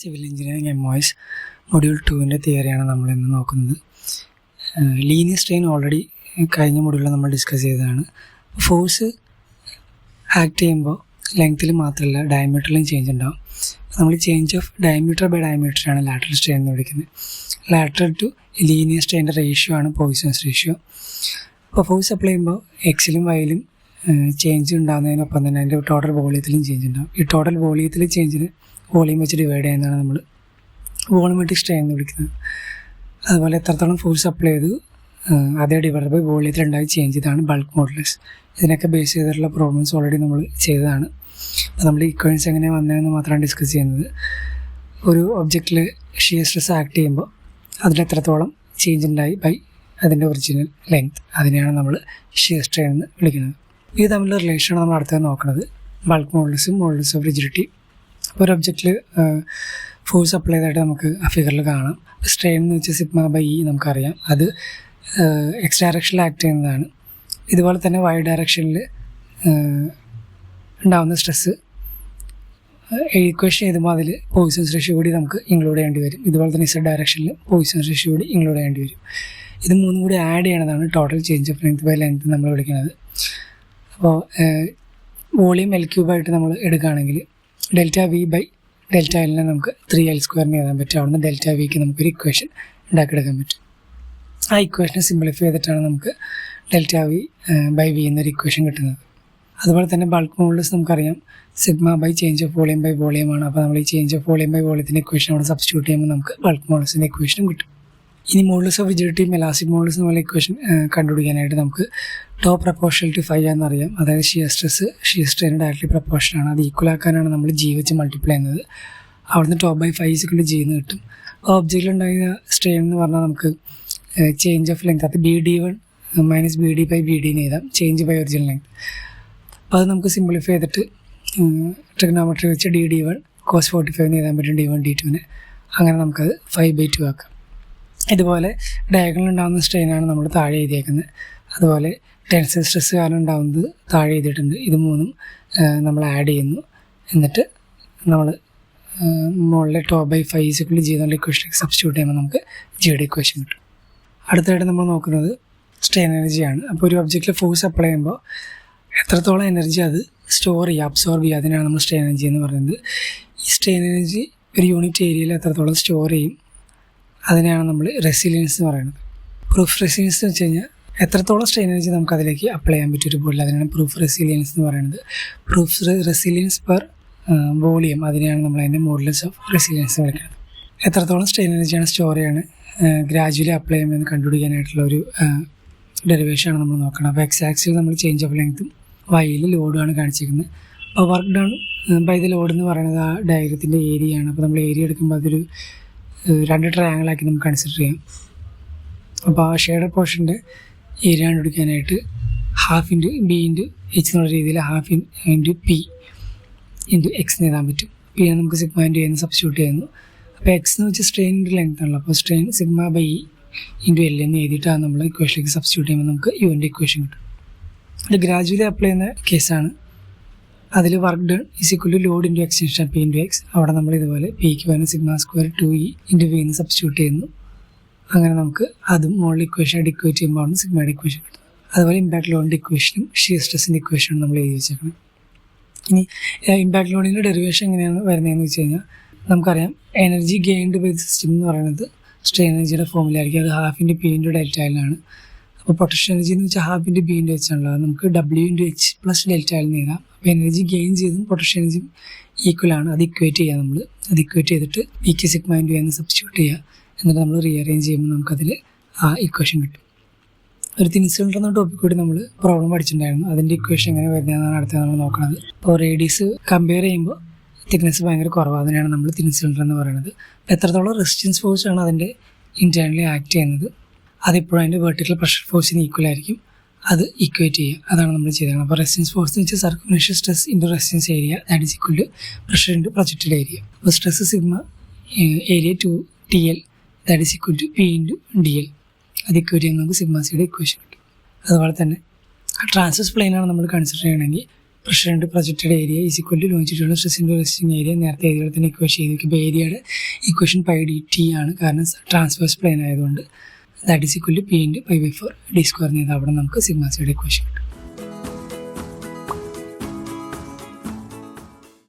Civil engineering MOS module 2ൻ്റെ തിയറിയാണ് നമ്മളിന്ന് നോക്കുന്നത്. Linear strain already കഴിഞ്ഞ മൊഡ്യൂളിൽ നമ്മൾ ഡിസ്കസ് ചെയ്തതാണ്. ഫോഴ്സ് ആക്ട് ചെയ്യുമ്പോൾ ലെങ്ത്തിൽ മാത്രമല്ല ഡയമീറ്ററിലും ചേഞ്ച് ഉണ്ടാവും. നമ്മൾ ചേഞ്ച് ഓഫ് ഡയമീറ്റർ ബൈ ഡയമീറ്ററാണ് ലാറ്ററൽ സ്ട്രെയിൻ എന്ന് വിളിക്കുന്നത്. ലാറ്ററൽ ടു ലീനിയർ സ്ട്രെയിൻ്റെ റേഷ്യോ ആണ് പോയിസൺസ് റേഷ്യോ. അപ്പോൾ ഫോഴ്സ് അപ്ലൈ ചെയ്യുമ്പോൾ എക്സിലും വൈയിലും ചേഞ്ച് ഉണ്ടാകുന്നതിനൊപ്പം തന്നെ അതിൻ്റെ ടോട്ടൽ വോളിയത്തിലും ചേഞ്ച് ഉണ്ടാകും. ഈ ടോട്ടൽ വോളിയത്തിൽ ചേഞ്ചിന് വോളിയം വെച്ച് ഡിവൈഡ് ചെയ്യുന്നതാണ് നമ്മൾ വോളിയമെട്രിക് സ്ട്രെയിൻ എന്ന് വിളിക്കുന്നത്. അതുപോലെ എത്രത്തോളം ഫോഴ്സ് അപ്ലൈ ചെയ്തു അതേ ഡിവൈഡ് ബൈ വോളിയത്തിലുണ്ടായി ചേഞ്ച്, ഇതാണ് ബൾക്ക് മോഡുലസ്. ഇതിനൊക്കെ ബേസ് ചെയ്തിട്ടുള്ള പ്രോബ്ലംസ് ഓൾറെഡി നമ്മൾ ചെയ്തതാണ്. അപ്പോൾ നമ്മൾ ഇക്വലൻസ് എങ്ങനെ വന്നതെന്ന് മാത്രമാണ് ഡിസ്കസ് ചെയ്യുന്നത്. ഒരു ഒബ്ജക്റ്റിൽ ഷിയർ സ്ട്രെസ് ആക്ട് ചെയ്യുമ്പോൾ അതിലെത്രത്തോളം ചേഞ്ച് ഉണ്ടായി ബൈ അതിൻ്റെ ഒറിജിനൽ ലെങ്ത്, അതിനെയാണ് നമ്മൾ ഷിയർ സ്ട്രെയിൻ എന്ന് വിളിക്കുന്നത്. ഇത് തമ്മിലുള്ള റിലേഷനാണ് നമ്മൾ അടുത്തത് നോക്കുന്നത്, ബൾക്ക് മോഡുലസും മോഡുലസ് ഓഫ് റിജിഡിറ്റി. അപ്പോൾ ഒരു ഒബ്ജക്റ്റിൽ ഫോഴ്സ് അപ്ലൈ ചെയ്തായിട്ട് നമുക്ക് ആ ഫിഗറിൽ കാണാം. സ്ട്രെയിൻ എന്ന് വെച്ചാൽ സിഗ്മ ബൈ ഇ നമുക്കറിയാം, അത് എക്സ് ഡയറക്ഷനിൽ ആക്ട് ചെയ്യുന്നതാണ്. ഇതുപോലെ തന്നെ വൈ ഡയറക്ഷനിൽ ഉണ്ടാകുന്ന സ്ട്രെസ്സ് ഈക്വേഷൻ എഴുതുമ്പോൾ അതിൽ പോയിസൺസ് റേഷ്യോ കൂടി നമുക്ക് ഇൻക്ലൂഡ് ചെയ്യേണ്ടി വരും. ഇതുപോലെ തന്നെ ഇസഡ് ഡയറക്ഷനിൽ പോയിസൺസ് റേഷ്യോ കൂടി ഇൻക്ലൂഡ് ചെയ്യേണ്ടി വരും. ഇത് മൂന്നും കൂടി ആഡ് ചെയ്യണതാണ് total change of length by length നമ്മൾ വിളിക്കുന്നത്. അപ്പോൾ വോളിയം എൽ ക്യൂബായിട്ട് നമ്മൾ എടുക്കുകയാണെങ്കിൽ ഡെൽറ്റ വി ബൈ ഡെൽറ്റ എല്ലിനെ നമുക്ക് 3L² എഴുതാൻ പറ്റും. അവിടുന്ന് ഡെൽറ്റ വിക്ക് നമുക്കൊരു ഇക്വേഷൻ ഉണ്ടാക്കിയെടുക്കാൻ പറ്റും. ആ ഇക്വേഷനെ സിംപ്ലിഫൈ ചെയ്തിട്ടാണ് നമുക്ക് ഡെൽറ്റ വി ബൈ വി എന്നൊരു ഇക്വേഷൻ കിട്ടുന്നത്. അതുപോലെ തന്നെ ബൾക്ക് മോഡുലസ് നമുക്കറിയാം sigma by change of volume by വോളിയമാണ്. അപ്പോൾ നമ്മൾ ഈ ചേഞ്ച് ഓഫ് വോളിയം ബൈ വോളിയത്തിൻ്റെ ഇക്വേഷൻ അവിടെ സബ്സ്റ്റിറ്റ്യൂട്ട് ചെയ്യുമ്പോൾ നമുക്ക് ബൾക്ക് മോഡുലസിൻ്റെ ഇക്വേഷനും കിട്ടും. ഇനി മോഡുലസ് ഓഫ് റിജിഡിറ്റിയും എലാസ്റ്റിക് മോഡുലസ് എന്നുള്ള ഇക്വേഷൻ കണ്ടുപിടിക്കാനായിട്ട് നമുക്ക് ടോ പ്രപ്പോർഷണൽ ടു ഫൈ എന്നറിയാം. അതായത് ഷിയർ സ്ട്രെസ് ഷിയർ സ്ട്രെയിന് ഡയറക്ട്ലി പ്രപ്പോർഷനാണ്. അത് ഈക്വൽ ആക്കാനാണ് നമ്മൾ ജി വെച്ച് മൾട്ടിപ്ലൈ ചെയ്യുന്നത്. അവിടുന്ന് tau by phi equal G എന്ന് കിട്ടും. ഒബ്ജക്റ്റിലുണ്ടായ സ്ട്രെയിൻ എന്ന് പറഞ്ഞാൽ നമുക്ക് ചേഞ്ച് ഓഫ് ലെങ്ത്, അത് BD1 minus BD by BD എന്ന് എഴുതാം, ചേഞ്ച് ബൈ ഒറിജിനൽ ലെങ്ത്. അപ്പോൾ അത് നമുക്ക് സിംപ്ലിഫൈ ചെയ്തിട്ട് ട്രിഗണോമെട്രി വെച്ച് DD1 cos 45 എന്ന് എഴുതാൻ പറ്റും, D1 D2. അങ്ങനെ നമുക്കത് 5/2 ആക്കാം. ഇതുപോലെ ഡയഗണൽ ഉണ്ടാകുന്ന സ്ട്രെയിനാണ് നമ്മൾ താഴെ എഴുതിയേക്കുന്നത്. അതുപോലെ ടെൻസൈൽ സ്ട്രെസ് കാരണം ഉണ്ടാകുന്നത് താഴെ എഴുതിയിട്ടുണ്ട്. ഇത് മൂന്നും നമ്മൾ ആഡ് ചെയ്യുന്നു. എന്നിട്ട് നമ്മൾ മുകളിലെ tau by phi equal G എന്നുള്ള ഇക്വേഷനിലേക്ക് സബ്സ്റ്റിറ്റ്യൂട്ട് ചെയ്യുമ്പോൾ നമുക്ക് ജിയുടെ ഇക്വേഷൻ കിട്ടും. അടുത്തായിട്ട് നമ്മൾ നോക്കുന്നത് സ്ട്രെയിൻ എനർജിയാണ്. അപ്പോൾ ഒരു ഒബ്ജക്റ്റിൽ ഫോഴ്സ് അപ്ലൈ ചെയ്യുമ്പോൾ എത്രത്തോളം എനർജി അത് സ്റ്റോർ ചെയ്യുക, അബ്സോർബ് ചെയ്യുക, അതിനാണ് നമ്മൾ സ്ട്രെയിൻ എനർജി എന്ന് പറയുന്നത്. ഈ സ്ട്രെയിൻ എനർജി ഒരു യൂണിറ്റ് ഏരിയയിൽ എത്രത്തോളം സ്റ്റോർ ചെയ്യും അതിനെയാണ് നമ്മൾ റെസിലിയൻസ് എന്ന് പറയുന്നത്. പ്രൂഫ് റെസിലിയൻസ് എന്ന് വെച്ച് കഴിഞ്ഞാൽ എത്രത്തോളം സ്ട്രെയിൻ എനർജി നമുക്ക് അതിലേക്ക് അപ്ലൈ ചെയ്യാൻ പറ്റും ഒരു ബോഡിയിൽ, അതിനാണ് പ്രൂഫ് റെസിലിയൻസ് എന്ന് പറയുന്നത്. പ്രൂഫ് റെസിലിയൻസ് പെർ വോളിയം, അതിനെയാണ് നമ്മൾ അതിൻ്റെ മോഡുലസ് ഓഫ് റെസിലിയൻസ് വിളിക്കുന്നത്. എത്രത്തോളം സ്ട്രെയിൻ എനർജിയാണ് സ്റ്റോർ ചെയ്യാണ് ഗ്രാജുവലി അപ്ലൈ ചെയ്യുമെന്ന് കണ്ടുപിടിക്കാനായിട്ടുള്ള ഒരു ഡെറിവേഷനാണ് നമ്മൾ നോക്കണം. അപ്പോൾ എക്സ് ആക്സിൽ നമ്മൾ ചേഞ്ച് ഓഫ് ലെങ്ത്തും വൈയിൽ ലോഡുമാണ് കാണിച്ചിരിക്കുന്നത്. അപ്പോൾ work done by the load എന്ന് പറയുന്നത് ആ ഡയഗ്രത്തിൻ്റെ ഏരിയയാണ്. അപ്പോൾ നമ്മൾ ഏരിയ എടുക്കുമ്പോൾ അതൊരു 2 ട്രയാങ്കിളാക്കി നമുക്ക് കൺസിഡർ ചെയ്യാം. അപ്പോൾ ആ ഷെയ്ഡഡ് പോർഷൻ്റെ ഏരിയ കണ്ടുപിടിക്കാനായിട്ട് half into B into H എന്നുള്ള രീതിയിൽ half into P into X എന്ന് എഴുതാൻ പറ്റും. പി ആണ് നമുക്ക് സിഗ്മ ഇൻറ്റു എന്ന് സബ്സ്റ്റിറ്റ്യൂട്ട് ചെയ്യുന്നു. അപ്പോൾ എക്സ് എന്ന് വെച്ചാൽ സ്ട്രെയിനിൻ്റെ ലെങ്ത് ആണല്ലോ. അപ്പോൾ strain sigma by E into L എന്ന് എഴുതിയിട്ടാണ് നമ്മൾ ഇക്വേഷനിലേക്ക് സബ്സ്റ്റിറ്റ്യൂട്ട് ചെയ്യുമ്പോൾ നമുക്ക് യുവിൻ്റെ ഇക്വേഷൻ കിട്ടും. ഇത് ഗ്രാജുവലി അപ്ലൈ ചെയ്യുന്ന കേസാണ്. അതിൽ work done is equal to load into extension P into X. അവിടെ നമ്മൾ ഇതുപോലെ പിക്ക് വരുന്ന sigma square 2E into V എന്ന് സബ്സ്റ്റിറ്റ്യൂട്ട് ചെയ്യുന്നു. അങ്ങനെ നമുക്ക് അതും മോഡൽ ഇക്വേഷൻ ഡിക്വേറ്റ് ചെയ്യുമ്പോൾ ആണ് സിഗ്മയുടെ ഇക്വേഷൻ കിട്ടുന്നത്. അതുപോലെ ഇമ്പാക്ട് ലോഡിൻ്റെ ഇക്വേഷനും ഷിയർ സ്ട്രെസ്സിൻ്റെ ഇക്വേഷനും നമ്മൾ എഴുതി വെച്ചേക്കണം. ഇനി ഇമ്പാക്ട് ലോഡിൻ്റെ ഡെറിവേഷൻ എങ്ങനെയാണ് വരുന്നതെന്ന് വെച്ച് കഴിഞ്ഞാൽ നമുക്കറിയാം എനർജി ഗെയിൻഡ് ബൈ സിസ്റ്റം എന്ന് പറയുന്നത് സ്ട്രെയിൻ എനർജിയുടെ ഫോമിലായിരിക്കും. അത് half into P into delta എല്ലാണ്. അപ്പോൾ പൊട്ടൻഷ്യൽ എനർജി എന്ന് വെച്ചാൽ half into B into H ആണല്ലോ. അത് നമുക്ക് W into H plus delta എന്ന് എഴുതാം. അപ്പോൾ എനർജി ഗെയിൻ ചെയ്തും പൊട്ടൻഷ്യൽ എനർജിയും ഈക്വലാണ്. അത് ഇക്വേറ്റ് ചെയ്യുക. നമ്മൾ അത് ഇക്വേറ്റ് ചെയ്തിട്ട് പിക്ക് സിഗ്മ ഇൻറ്റു എന്ന് സബ്സ്റ്റിറ്റ്യൂട്ട് ചെയ്യുക. എന്നിട്ട് നമ്മൾ റീഅറേഞ്ച് ചെയ്യുമ്പോൾ നമുക്കതിൽ ആ ഇക്വേഷൻ കിട്ടും. ഒരു തിൻ സിലിണ്ടർ എന്ന ടോപ്പിക് കൂടി നമ്മൾ പ്രോബ്ലം പഠിച്ചിട്ടുണ്ടായിരുന്നു. അതിൻ്റെ ഇക്വേഷൻ എങ്ങനെ വരുന്നതെന്നാണ് അടുത്തത് നമ്മൾ നോക്കുന്നത്. അപ്പോൾ റേഡിയസ് കമ്പയർ ചെയ്യുമ്പോൾ തിക്നെസ് ഭയങ്കര കുറവാണ്. അതിനാണ് നമ്മൾ തിൻ സിലിണ്ടർ എന്ന് പറയുന്നത്. എത്രത്തോളം റെസിസ്റ്റൻസ് ഫോഴ്സാണ് അതിൻ്റെ ഇൻറ്റേർണലി ആക്ട് ചെയ്യുന്നത് അതിപ്പോഴും അതിൻ്റെ വെർട്ടിക്കൽ പ്രഷർ ഫോഴ്സിന് ഈക്വൽ ആയിരിക്കും. അത് ഇക്വേറ്റ് ചെയ്യുക, അതാണ് നമ്മൾ ചെയ്തത്. അപ്പോൾ റെസിസ്റ്റൻസ് ഫോഴ്സ് എന്ന് വെച്ചാൽ circulation stress into resistance area that is equal to pressure into projected area. അപ്പോൾ stress sigma area 2TL that is equal to P into DL. അത് ഇക്വേറ്റ് ചെയ്യുമ്പോൾ നമുക്ക് സിഗ്മ സിയുടെ ഇക്വേഷൻ കിട്ടും. അതുപോലെ തന്നെ ട്രാൻസ്വേഴ്സ് പ്ലെയിനാണ് നമ്മൾ കൺസിഡർ ചെയ്യണമെങ്കിൽ pressure into projected area is equal to longitudinal stress into resisting area. നേരത്തെ ഇതുപോലെ തന്നെ ഇക്വേഷൻ ചെയ്ത് നോക്കിയപ്പോൾ ഏരിയയുടെ ഇക്വേഷൻ പൈ ഡി ടി ആണ്, കാരണം ട്രാൻസ്വേഴ്സ് പ്ലെയിൻ ആയതുകൊണ്ട്. That is equal to P into pi by 4 d² ചെയ്താൽ അവിടെ നമുക്ക് സിഗ്മ സിയുടെ ഇക്വേഷൻ കിട്ടും.